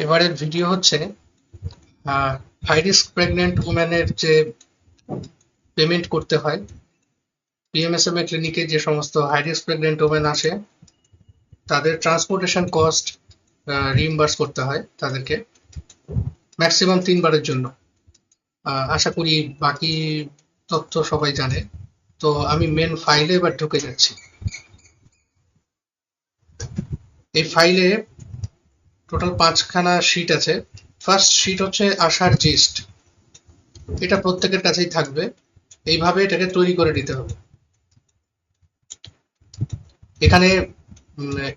এবারের ভিডিও হচ্ছে high risk pregnant উম্যানের যে পেমেন্ট করতে হয় পিএমএসএমএ ক্লিনিকে। যে সমস্ত হাই রিস্ক প্রেগনেন্ট উম্যান আসে তাদের ট্রান্সপোর্টেশন কস্ট রিইম্বার্স করতে হয় তাদেরকে ম্যাক্সিমাম 3 বারের জন্য। আশা করি বাকি তথ্য সবাই জানে। তো আমি মেন ফাইলে এবার ঢুকে যাচ্ছি। এই ফাইলে টোটাল 5খানা শিট আছে। ফার্স্ট শিট হচ্ছে আশার জিস্ট। এটা প্রত্যেকের কাছেই থাকবে, এইভাবে এটাকে তৈরি করে নিতে হবে। এখানে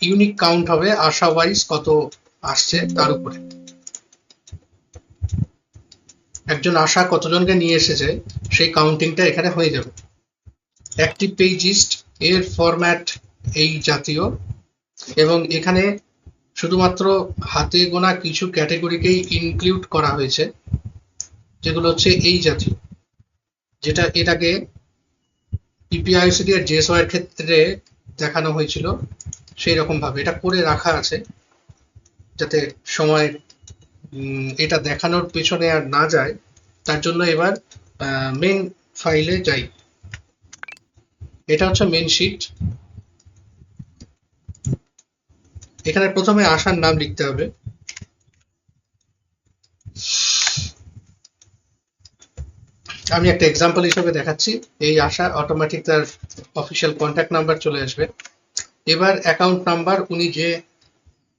ইউনিক কাউন্ট হবে আশা ওয়াইজ কত আসছে তার উপরে। একজন আশা কতজনকে নিয়ে এসেছে সেই কাউন্টিংটা এখানে হয়ে যাবে। অ্যাক্টিভ পেজিস্ট এর ফরম্যাট এই জাতীয়, এবং এখানে শুধুমাত্র হাতে গোনা কিছু ক্যাটাগরিকেই ইনক্লুড করা হয়েছে, যেগুলো হচ্ছে এই জাতীয়, যেটা এর আগে পিপিআইসিডি আর জেএসওয়াই এর ক্ষেত্রে দেখানো হয়েছিল। সেই রকম ভাবে এটা করে রাখা আছে যাতে সময় এটা দেখানোর পেছনে আর না যায়। তার জন্য এবার মেন ফাইলে যাই। এটা হচ্ছে মেন শিট। এখানে প্রথমে আশার নাম লিখতে হবে। আমি একটা এক্সাম্পল হিসেবে দেখাচ্ছি। এই আশা অটোমেটিক তার অফিসিয়াল কন্ট্যাক্ট নাম্বার চলে আসবে। এবার অ্যাকাউন্ট নাম্বার, উনি যে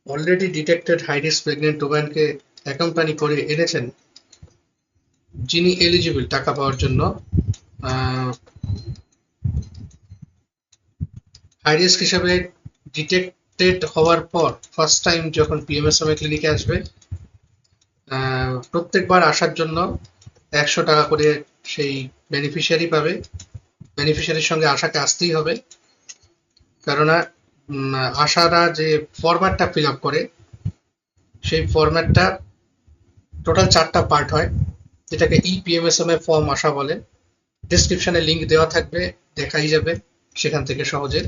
already detected high risk pregnant ওম্যানকে অ্যাকম্পানি করে এনেছেন, যিনি এলিজিবল টাকা পাওয়ার জন্য, হাই রিস্ক হিসেবে ডিটেক্টেড হওয়ার পর ফার্স্ট টাইম যখন পিএমএসএমএ ক্লিনিকে আসবে, প্রত্যেকবার আসার জন্য 100 টাকা করে সেই বেনিফিশিয়ারি পাবে। বেনিফিশিয়ারির সঙ্গে আশাকে আসতেই হবে, কেননা আশারা যে ফরম্যাটটা ফিল আপ করে সেই ফরম্যাটটা টোটাল 4টা পার্ট হয়, যেটাকে ইপিএমএসএমএ ফর্ম আশা বলে। ডিসক্রিপশনে লিংক দেওয়া থাকবে, দেখাই যাবে সেখান থেকে সহজে।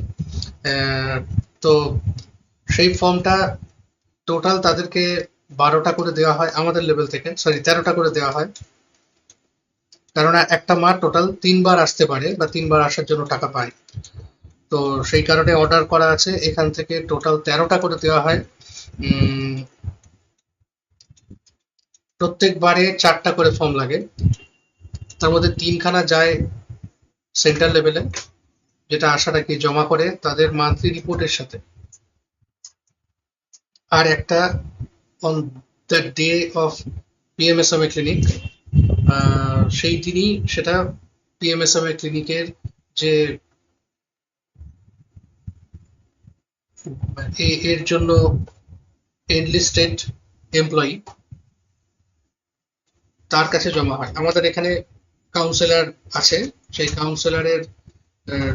তো সেই ফর্মটা টোটাল তাদেরকে 12টা করে দেওয়া হয় আমাদের লেভেল থেকে, সরি 13টা করে দেওয়া হয়, কেননা একটা মা টোটাল 3 বার আসতে পারে বা 3 বার আসার জন্য টাকা পায়। তো সেই কারণে অর্ডার করা আছে, এখান থেকে টোটাল 13টা করে দেওয়া হয়। প্রত্যেকবারে 4টা করে ফর্ম লাগে, তার মধ্যে 3খানা যায় সেন্ট্রাল লেভেলে, যেটা আশাটা কি জমা করে তাদের মান্থলি রিপোর্টের সাথে, আর একটা on the day of PMSMA clinic, সেই দিনই সেটা পিএমএসএমএ ক্লিনিকের যে এর জন্য এনলিস্টেড এমপ্লয়ি তার কাছে জমা হয়। আমাদের এখানে কাউন্সিলর আছে, সেই কাউন্সিলরের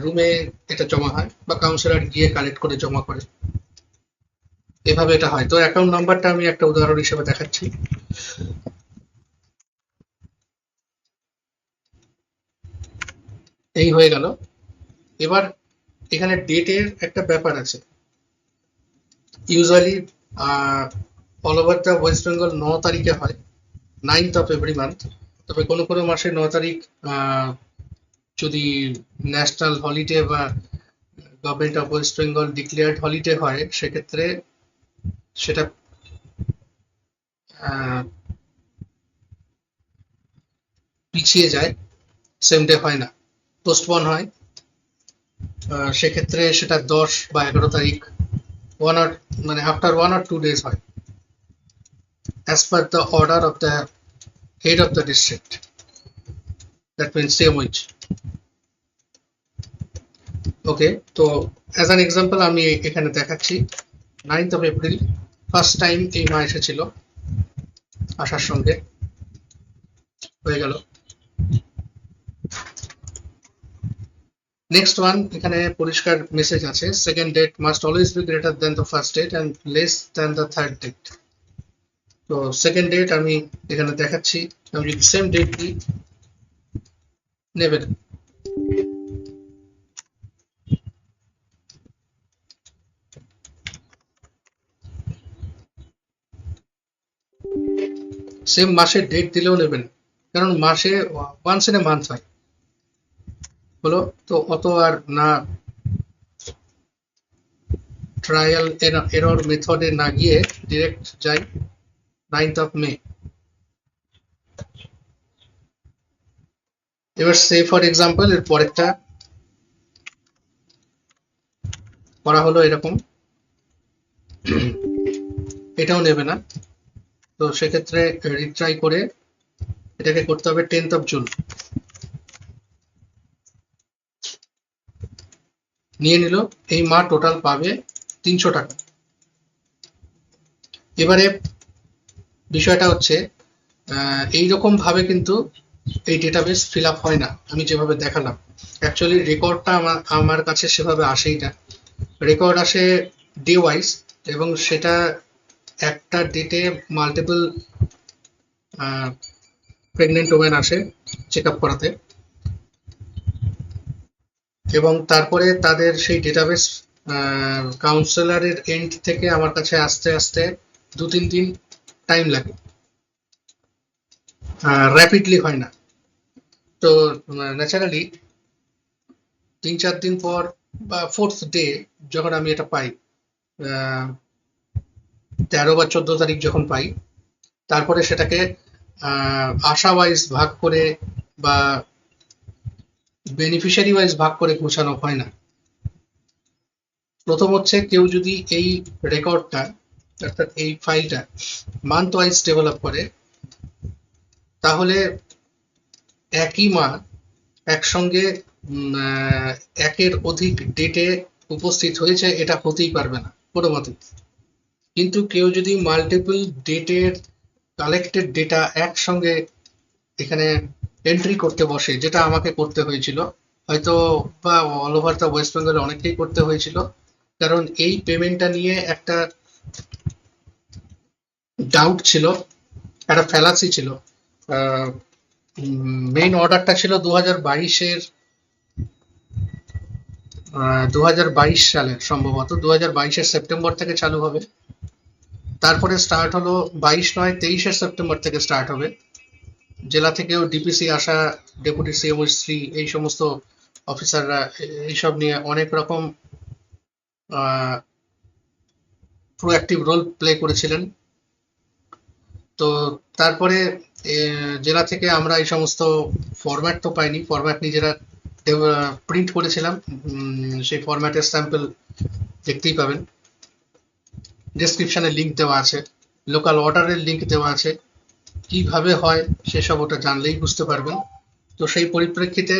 রুমে এটা জমা হয়, বা কাউন্সিলর গিয়ে কালেক্ট করে জমা করে। এভাবে এটা হয়। তো অ্যাকাউন্ট নাম্বারটা আমি একটা উদাহরণ হিসেবে দেখাচ্ছি। এই হয়ে গেল। এবার এখানে ডেটের একটা ব্যাপার আছে। Usually all over the West Bengal 9 তারিখে হয়, 9th অফ এভরি মান্থ। তবে কোনো কোনো মাসে 9 তারিখ যদি ন্যাশনাল হলিডে বা government of West Bengal declared holiday হয়, সেক্ষেত্রে সেটা পিছিয়ে যায়, সেম ডে হয় না, পোস্টপন হয়। সেক্ষেত্রে সেটা 10 বা 11 তারিখ, ওয়ান অর মানে আফটার 1 or 2 days হয়, as per the order of the head of the district, that means CMOH. ওকে, তো অ্যাজ অ্যান এক্সাম্পল আমি এখানে দেখাচ্ছি। 9th of April first time এই মা এসেছিল আসার সঙ্গে, হয়ে গেল। নেক্সট ওয়ান, এখানে পরিষ্কার মেসেজ আছে, second date must always be greater than the first date and less than the third date. তো সেকেন্ড ডেট আমি এখানে দেখাচ্ছি। আমি যদি সেম ডেট দিই, নেবেন। সেম মাসের ডেট দিলেও নেবে না, কারণ মাসে ওয়ান্স ইন এ মান্থ হয়। হলো তো অত আর না, ট্রায়াল এরর মেথডে না গিয়ে ডিরেক্ট যাই 9th মে। এবার সে ফর এক্সাম্পল এর পরেরটা করা হলো এরকম, এটাও নেবে না, তো সেক্ষেত্রে রিট্রাই করে এটাকে করতে হবে 10th জুন। নিয়ে নিল, এই মা টোটাল পাবে 300 টাকা। এবারে বিষয়টা হচ্ছে এইরকম ভাবে কিন্তু এই ডেটাবেস ফিল আপ হয় না, আমি যেভাবে দেখালাম। অ্যাকচুয়ালি রেকর্ডটা আমার কাছে সেভাবে আসেই না। রেকর্ড আসে ডে ওয়াইজ, এবং সেটা একটা ডেটে মাল্টিপল প্রেগনেন্ট ওমেন আসে চেক আপ করাতে, এবং তারপরে তাদের সেই ডেটাবেস কাউন্সেলরের এন্ড থেকে আমার কাছে আসতে আসতে 2-3 দিন টাইম লাগে, র্যাপিডলি হয় না। তো ন্যাচারালি 3-4 দিন পর বা 4th ডে যখন আমি এটা পাই, 13 বা 14 তারিখ যখন পাই, তারপরে সেটাকে আশা ওয়াইজ ভাগ করে বা বেনিফিশিয়ারি ওয়াইজ ভাগ করে গোছানো হয় না। প্রথম হচ্ছে, কেউ যদি এই রেকর্ডটা অর্থাৎ এই ফাইলটা মান্থ ওয়াইজ ডেভেলপ করে, তাহলে একই মা একসঙ্গে একের অধিক ডেটে উপস্থিত হয়েছে এটা হতেই পারবে না কোনো মতে। কিন্তু কেউ যদি মাল্টিপল ডেটের কালেক্টেড ডেটা একসঙ্গে এখানে এন্ট্রি করতে বসে, যেটা আমাকে করতে হয়েছিল হয়তো, বা অল ওভার দ্য ওয়েস্ট বেঙ্গলে অনেককেই করতে হয়েছিল, কারণ এই পেমেন্টটা নিয়ে একটা ডাউট ছিল, একটা ফ্যালাসি ছিল। মেইন অর্ডারটা ছিল 2022-এর 2022 সালের, সম্ভবত 2022-এর সেপ্টেম্বর থেকে চালু হবে। তারপরে স্টার্ট হলো 22 নয় 23-এর সেপ্টেম্বর থেকে স্টার্ট হবে। জেলা থেকেও ডিপিসি আসা, ডেপুটি সিএমও শ্রী, এই সমস্ত অফিসাররা এইসব নিয়ে অনেক রকম প্রোঅ্যাক্টিভ রোল প্লে করেছিলেন। তো তারপরে জেলা থেকে আমরা এই সমস্ত ফরম্যাট তো পাইনি, ফরম্যাট নিজেরা প্রিন্ট করেছিলাম, সেই ফরম্যাটের স্যাম্পল দেখতেই পাবেন, ডেসক্রিপশনে লিঙ্ক দেওয়া আছে, লোকাল অর্ডারের লিঙ্ক দেওয়া আছে, কিভাবে হয় সেসব ওটা জানলেই বুঝতে পারবেন। তো সেই পরিপ্রেক্ষিতে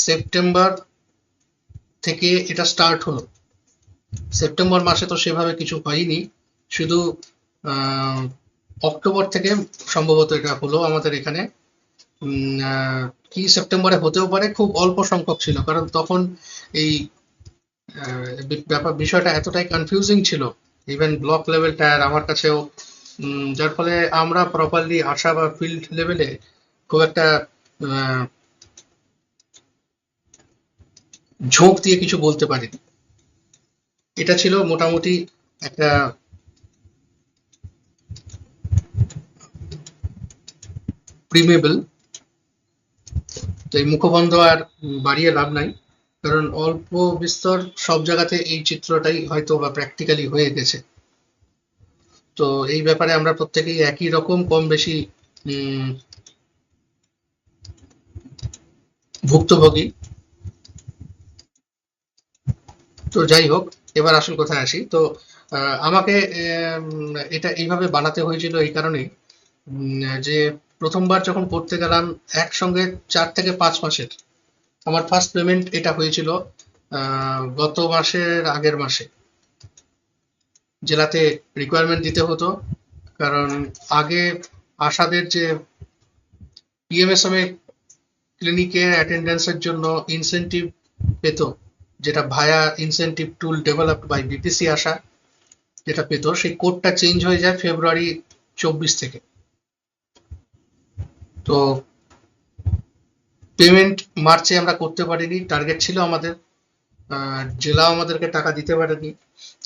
সেপ্টেম্বর থেকে এটা স্টার্ট হলো। সেপ্টেম্বর মাসে তো সেভাবে কিছু হয়নি, শুধু অক্টোবর থেকে সম্ভবত এটা হলো আমাদের এখানে। কি সেপ্টেম্বরে হতেও পারে, খুব অল্প সংখ্যক ছিল, কারণ তখন এই বিষয়টা এতটাই কনফিউজিং ছিল, ইভেন ব্লক লেভেলটা আমার কাছেও, যার ফলে আমরা প্রপারলি আশা বা ফিল্ড লেভেলে খুব একটা ঝোঁক দিয়ে কিছু বলতে পারিনি। এটা ছিল মোটামুটি একটা প্রিমেবল। তো এই মুখবন্ধ আর বাড়িয়ে লাভ নাই, কারণ অল্প বিস্তর সব জায়গাতে এই চিত্রটাই হয়তো বা প্র্যাকটিক্যালি হয়ে গেছে। তো এই ব্যাপারে আমরা প্রত্যেকেই একই রকম কম বেশি ভুক্তভোগী। তো যাই হোক, এবার আসল কথায় আসি। তো আমাকে এটা এইভাবে বানাতে হয়েছিল এই কারণেই, যে প্রথমবার যখন করতে গেলাম একসঙ্গে 4 থেকে 5 মাসের, আমার ফার্স্ট পেমেন্ট এটা হয়েছিল গত মাসের আগের মাসে। জেলাতে রিকোয়ারমেন্ট দিতে হতো, কারণ আগে আশাদের যে পিএমএসএমএ ক্লিনিকে অ্যাটেন্ডেন্সের জন্য ইনসেন্টিভ পেত, যেটা via incentive tool developed by BPC ASHA যেটা পেত, সেই কোডটা চেঞ্জ হয়ে যায় ফেব্রুয়ারি 24 থেকে। তো পেমেন্ট মার্চে আমরা করতে পারিনি, টার্গেট ছিল আমাদের, জেলা আমাদেরকে টাকা দিতে পারেনি।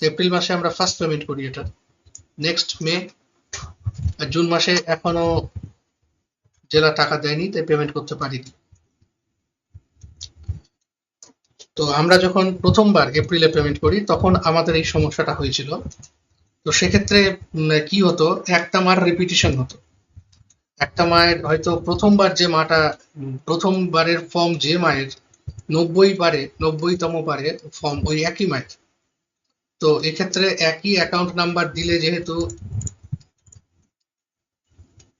এপ্রিল মাসে আমরা ফার্স্ট পেমেন্ট করি এটা। নেক্সট মে, জুন মাসে এখনো জেলা টাকা দেয়নি, তাই পেমেন্ট করতে পারিনি। তো আমরা যখন প্রথমবার এপ্রিলে পেমেন্ট করি তখন আমাদের এই সমস্যাটা হয়েছিল। তো সেক্ষেত্রে কি হতো, একটা মার রিপিটিশন হতো। একটা মায়ের হয়তো প্রথমবার যে মাটা প্রথমবারের ফর্ম যে মায়ের 90তম বারে ফর্ম ওই একই মায়ের। তো এক্ষেত্রে একই অ্যাকাউন্ট নাম্বার দিলে যেহেতু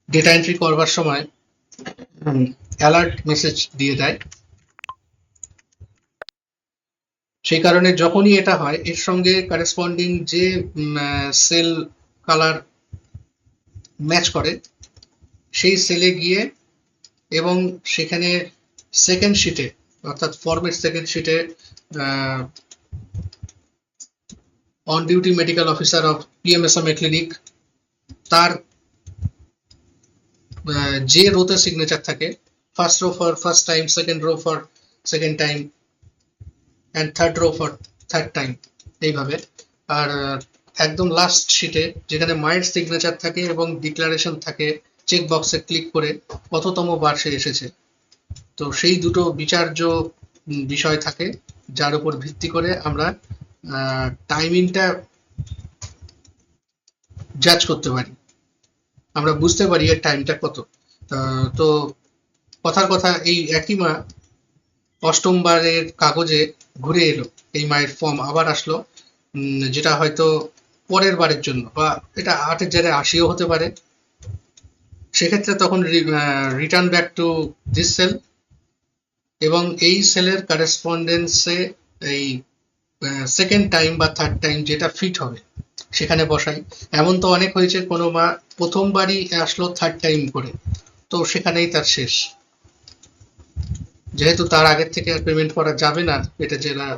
ডেটা এন্ট্রি করবার সময় অ্যালার্ট মেসেজ দিয়ে দেয়, সেই কারণে যখনই এটা হয় এর সঙ্গে কারেসপন্ডিং যে সেল কালার ম্যাচ করে সেই সেলে গিয়ে এবং সেখানে সেকেন্ড শিটে অর্থাৎ ফর্মের সেকেন্ড শিটে on duty medical officer of PMSMA clinic তার যে রোতে সিগনেচার থাকে, first row for first time, second row for second time and third row for third time, এইভাবে। আর একদম লাস্ট শিটে যেখানে মায়ের সিগনেচার থাকে এবং ডিক্লারেশন থাকে, চেক বক্সে ক্লিক করে কততম বার সে এসেছে। তো সেই দুটো বিচার্য বিষয় থাকে, যার উপর ভিত্তি করে আমরা টাইমিংটা জাজ করতে পারি, আমরা বুঝতে পারি এর টাইমটা কত। তো কথার কথা এই একই মা অষ্টমবারের কাগজে ঘুরে এলো, এই মায়ের ফর্ম আবার আসলো, যেটা হয়তো পরের বারের জন্য, বা এটা 8-এর জায়গায় 80ও হতে পারে। সেক্ষেত্রে তখন return back to this cell এবং এই সেলের কারেসপন্ডেন্সে এই সেকেন্ড টাইম বা থার্ড টাইম যেটা ফিট হবে সেখানে বসাই। এমন তো অনেক হয়েছে কোনো মা প্রথমবারই আসলো থার্ড টাইম করে, তো সেখানেই তার শেষ। যেহেতু তার আগের থেকে আর পেমেন্ট করা যাবে না, এটা জেলা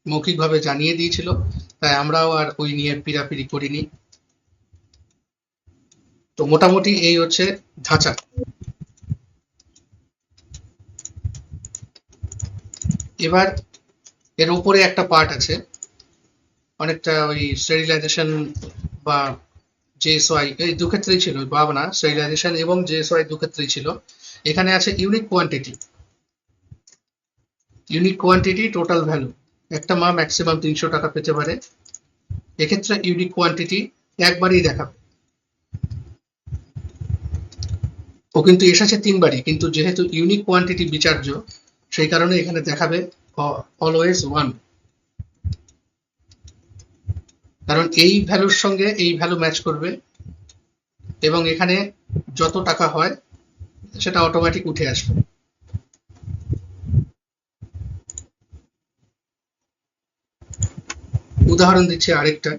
মৌখিকভাবে জানিয়ে দিয়েছিল, তাই আমরাও আর ওই নিয়ে পিড়াপিড়ি করিনি। তো মোটামুটি এই হচ্ছে ধাঁচা। এবার এর উপরে একটা পার্ট আছে, অনেকটা ওই স্টেরিলাইজেশন বা জেএসওয়াই, এই দু ক্ষেত্রেই ছিল, বা না স্টেরিলাইজেশন এবং জেএসওয়াই দু ক্ষেত্রেই ছিল। এখানে আছে unique quantity. Unique quantity total value, একটা মা ম্যাক্সিমাম 300 টাকা পেতে পারে, এক্ষেত্রে ইউনিক কোয়ান্টিটি একবারই দেখাবে। ও কিন্তু এসেছে 3বারই, কিন্তু যেহেতু ইউনিক কোয়ান্টিটি বিচার্য সেই কারণে এখানে দেখাবে অলওয়েজ 1, কারণ এই ভ্যালুর সঙ্গে এই ভ্যালু ম্যাচ করবে এবং এখানে যত টাকা হয় সেটা অটোমেটিক উঠে আসবে। উদাহরণ দিচ্ছি আরেকটা।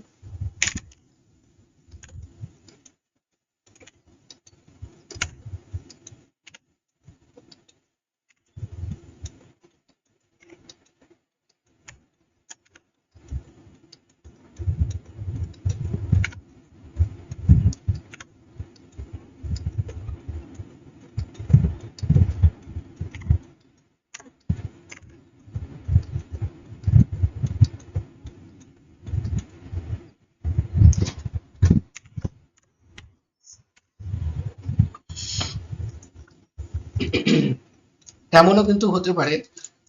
এমনও কিন্তু হতে পারে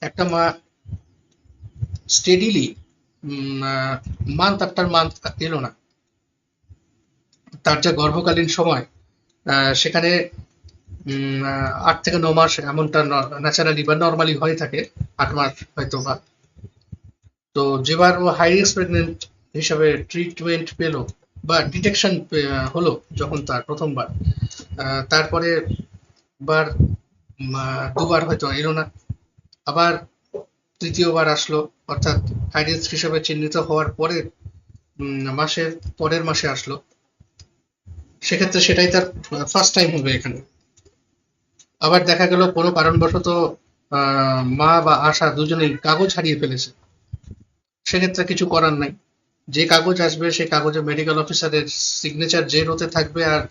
একটা মা স্টেডিলি মান্থ আফটার মান্থ এলো না, তার যে গর্ভকালীন সময় সেখানে 8 থেকে 9 মাস এমনটা ন্যাচারালি বা নর্মালি হয়ে থাকে, 8 মাস হয়তো বা। তো যেবার ও হাই রিস্ক প্রেগনেন্ট হিসাবে ট্রিটমেন্ট পেলো বা ডিটেকশন হলো যখন তার প্রথমবার, তারপরে বার দুবার হয়তো এলো না, আবার তৃতীয়বার আসলো, অর্থাৎ হাই রিস্ক হিসাবে চিহ্নিত হওয়ার পরে মাসের পরের মাসে আসলো, সেক্ষেত্রে সেটাই তার ফার্স্ট টাইম হবে এখানে। আবার দেখা গেল কোনো কারণবশত মা বা আশা দুজনেই কাগজ হারিয়ে ফেলেছে, সেক্ষেত্রে কিছু করার নাই, যে কাগজ আসবে সেই কাগজে মেডিকেল অফিসারের সিগনেচার যে রোতে থাকবে আর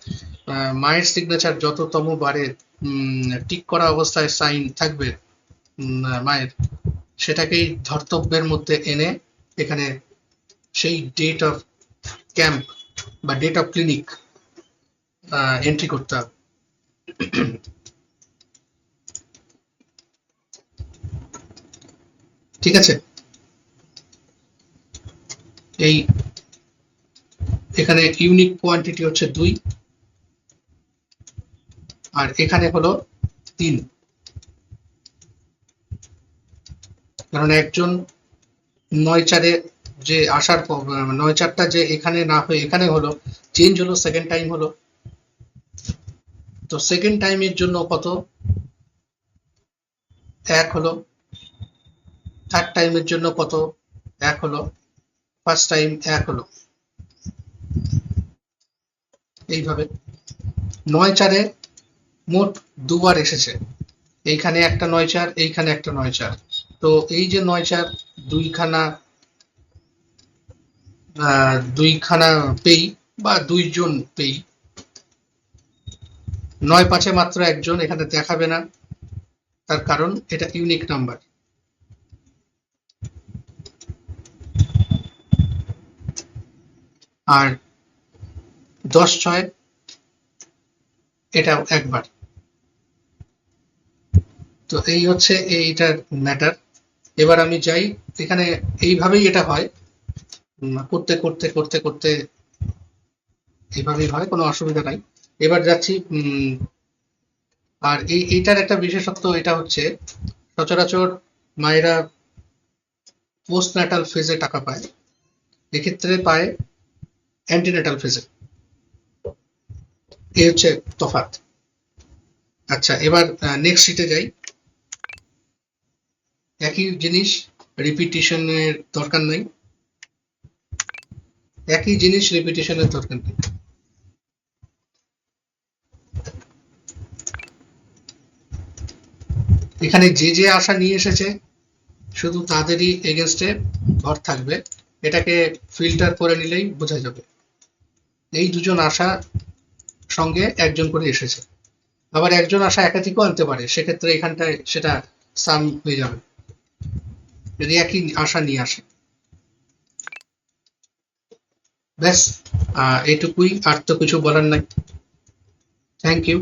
মায়ের সিগনেচার যততম বারে টিক করা অবস্থায় সাইন থাকবে মায়ের, সেটাকেই ধর্তব্যের মধ্যে এনে এখানে সেই ডেট অফ ক্যাম্প বা ডেট অফ ক্লিনিক এন্ট্রি করতে হবে। ঠিক আছে, এই এখানে ইউনিক কোয়ান্টিটি হচ্ছে 2 আর এখানে হলো 3, কারণ একজন 9/4-এ যে আসার 9/4টা যে এখানে না হয়ে এখানে হলো, চেঞ্জ হলো, সেকেন্ড টাইম হলো, তো সেকেন্ড টাইমের জন্য কত 1 হলো, থার্ড টাইমের জন্য কত 1 হলো, ফার্স্ট টাইম 1 হলো। এইভাবে 9/4-এ মোট দুবার এসেছে, এইখানে একটা 9/4, এইখানে একটা 9/4, তো এই যে 9/4 দুইখানা পেই বা 2 জন পেই, 9/5-এ মাত্র একজন এখানে দেখাবে না, তার কারণ এটা ইউনিক নাম্বার। আর 10/6 এটাও একবার। তো এই হচ্ছে এইটার ম্যাটার। এবার আমি যাই, এখানে এইভাবেই এটা হয়, করতে করতে করতে করতে এইভাবেই হয়, কোনো অসুবিধা নাই। এবার যাচ্ছি, আর এইটার একটা বিশেষত্ব এটা হচ্ছে সচরাচর মায়েরা পোস্টন্যাটাল ফেজে টাকা পায়, এক্ষেত্রে পায় অ্যান্টিন্যাটাল ফেজে, এই হচ্ছে তফাৎ। আচ্ছা, এবার নেক্সট শিটে যাই। একই জিনিস, রিপিটিশনের দরকার নাই, একই জিনিস রিপিটিশনের দরকার নেই। এখানে যে যে আশা নিয়ে এসেছে শুধু তাদেরই এগেনস্টে ভর থাকবে, এটাকে ফিল্টার করে নিলেই বোঝা যাবে। এই দুজন আশা সঙ্গে একজন করে এসেছে, আবার একজন আশা একাধিকও আনতে পারে, সেক্ষেত্রে এখানটায় সেটা সাম হয়ে যাবে যদি একই আশা নিয়ে আসে। ব্যাস, এইটুকুই, আর তো কিছু বলার নাই। Thank you.